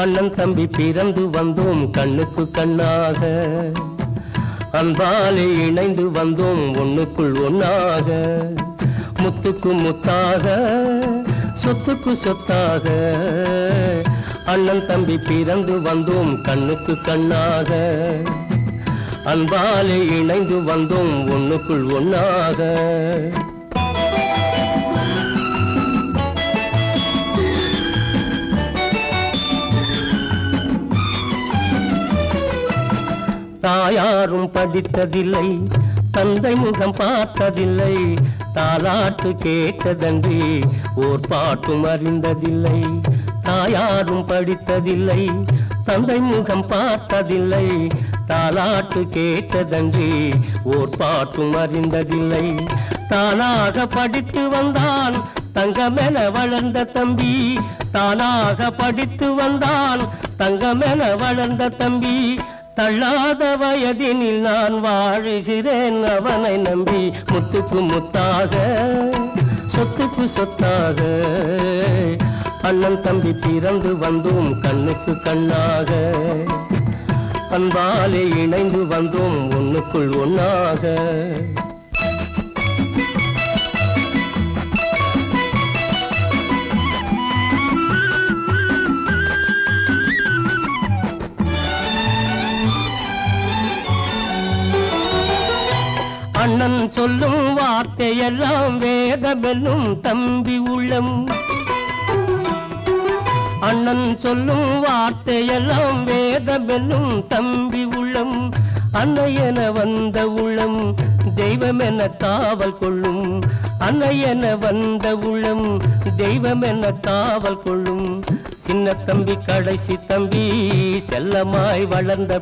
அண்ணன் தம்பி பிறந்து வந்தோம் கண்ணுக்கு கண்ணாக, அன்பாலே இணைந்து வந்தோம் ஒண்ணுக்குள் ஒன்னாக, முத்துக்கு முத்தாக சொத்துக்கு சொத்தாக. அண்ணன் தம்பி பிறந்து வந்தோம் கண்ணுக்கு கண்ணாக, அன்பாலே இணைந்து வந்தோம் ஒண்ணுக்குள் ஒன்னாக. தாயாரும் படித்ததில்லை, தந்தை முகம் பார்த்ததில்லை, தாலாட்டு கேட்டதன்றி ஓர் பாட்டும் அறிந்ததில்லை. தாயாரும் படித்ததில்லை, தந்தை முகம் பார்த்ததில்லை, தாலாட்டு கேட்டதன்றி ஓர் பாட்டும் அறிந்ததில்லை. தானாக படித்து வந்தான் தங்கமென வளர்ந்த தம்பி, தானாக படித்து வந்தான் தங்கமென வளர்ந்த தம்பி. தள்ளாத வயதினில் நான் வாழுகிறேன் அவனை நம்பி, முத்துக்கு முத்தாக சொத்துக்கு சொத்தாக. அண்ணன் தம்பி பிறந்து வந்தோம் கண்ணுக்கு கண்ணாக, அன்பாலே இணைந்து வந்தோம் ஒண்ணுக்குள் ஒன்னாக. அண்ணன் சொல்லும் வார்த்தையெல்லாம் வேதமெல்லும் தம்பி உள்ளம், அண்ணன் சொல்லும் வார்த்தையெல்லாம் வேதமெல்லும் தம்பி உள்ளம். அன்னையென வந்த உள்ளம் தெய்வமென காவல் கொள்ளும், அன்னையென வந்த உள்ளம் தெய்வமென காவல் கொள்ளும். சின்ன தம்பி கடைசி தம்பி செல்லமாய் வளர்ந்த